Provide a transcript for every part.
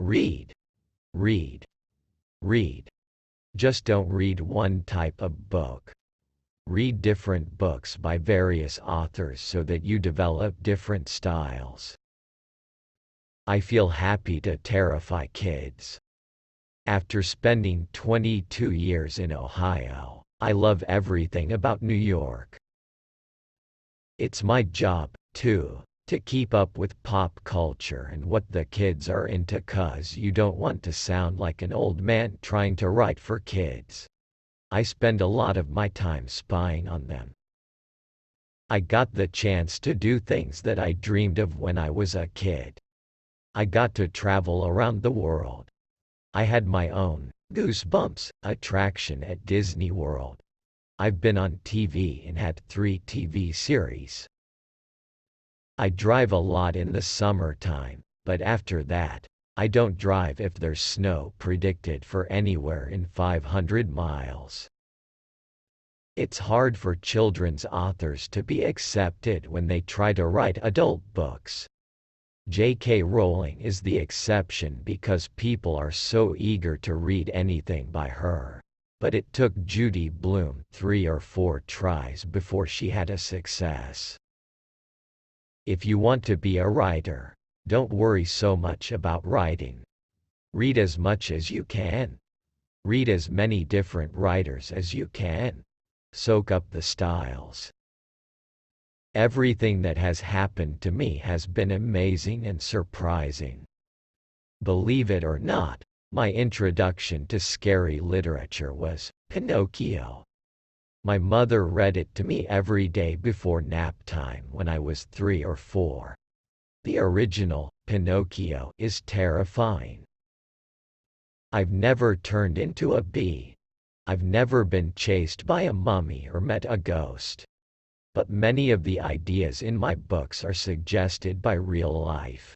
Read, read, read. Just don't read one type of book. Read different books by various authors so that you develop different styles. I feel happy to terrify kids. After spending 22 years in Ohio, I love everything about New York. It's my job, too, to keep up with pop culture and what the kids are into, 'cause you don't want to sound like an old man trying to write for kids. I spend a lot of my time spying on them. I got the chance to do things that I dreamed of when I was a kid. I got to travel around the world. I had my own Goosebumps attraction at Disney World. I've been on TV and had 3 TV series. I drive a lot in the summertime, but after that, I don't drive if there's snow predicted for anywhere in 500 miles. It's hard for children's authors to be accepted when they try to write adult books. J.K. Rowling is the exception because people are so eager to read anything by her. But it took Judy Blume 3 or 4 tries before she had a success. If you want to be a writer, don't worry so much about writing. Read as much as you can. Read as many different writers as you can. Soak up the styles. Everything that has happened to me has been amazing and surprising. Believe it or not, my introduction to scary literature was Pinocchio. My mother read it to me every day before nap time when I was 3 or 4. The original, Pinocchio, is terrifying. I've never turned into a bee. I've never been chased by a mummy or met a ghost. But many of the ideas in my books are suggested by real life.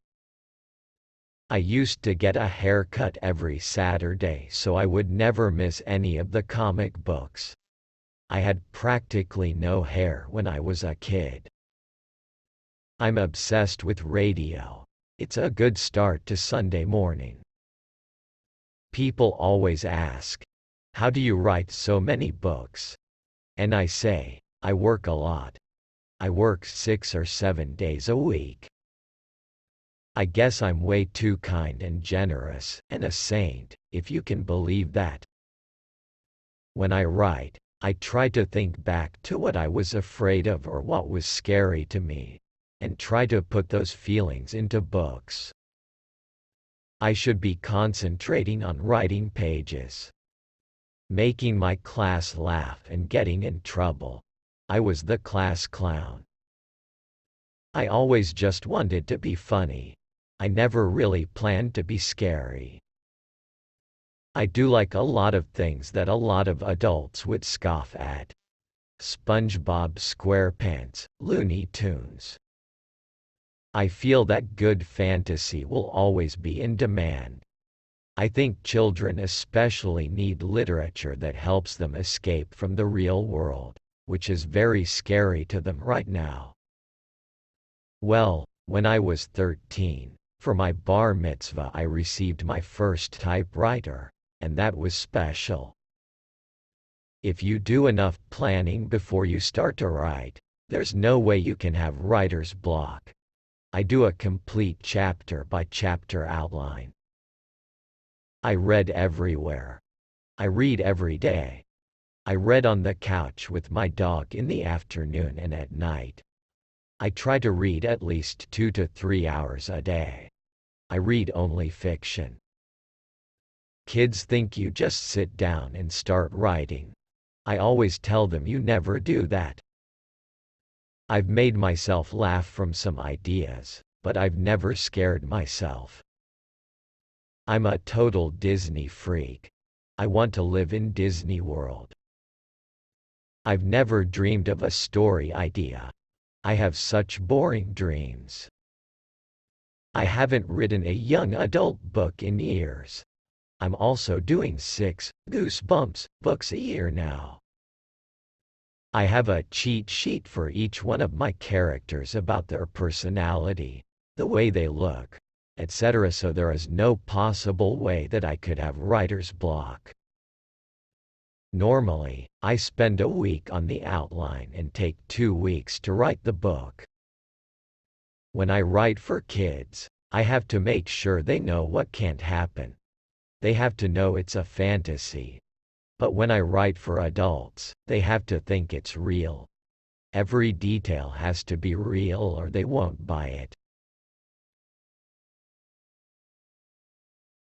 I used to get a haircut every Saturday so I would never miss any of the comic books. I had practically no hair when I was a kid. I'm obsessed with radio. It's a good start to Sunday morning. People always ask, "How do you write so many books?" And I say, I work a lot. I work 6 or 7 days a week. I guess I'm way too kind and generous, and a saint, if you can believe that. When I write, I try to think back to what I was afraid of or what was scary to me, and try to put those feelings into books. I should be concentrating on writing pages. Making my class laugh and getting in trouble. I was the class clown. I always just wanted to be funny. I never really planned to be scary. I do like a lot of things that a lot of adults would scoff at. SpongeBob SquarePants, Looney Tunes. I feel that good fantasy will always be in demand. I think children especially need literature that helps them escape from the real world, which is very scary to them right now. Well, when I was 13, for my bar mitzvah I received my first typewriter, and that was special. If you do enough planning before you start to write, there's no way you can have writer's block. I do a complete chapter-by-chapter outline. I read everywhere. I read every day. I read on the couch with my dog in the afternoon and at night. I try to read at least 2 to 3 hours a day. I read only fiction. Kids think you just sit down and start writing. I always tell them you never do that. I've made myself laugh from some ideas, but I've never scared myself. I'm a total Disney freak. I want to live in Disney World. I've never dreamed of a story idea. I have such boring dreams. I haven't written a young adult book in years. I'm also doing 6 Goosebumps books a year now. I have a cheat sheet for each one of my characters about their personality, the way they look, etc. So there is no possible way that I could have writer's block. Normally, I spend a week on the outline and take 2 weeks to write the book. When I write for kids, I have to make sure they know what can't happen. They have to know it's a fantasy. But when I write for adults, they have to think it's real. Every detail has to be real or they won't buy it.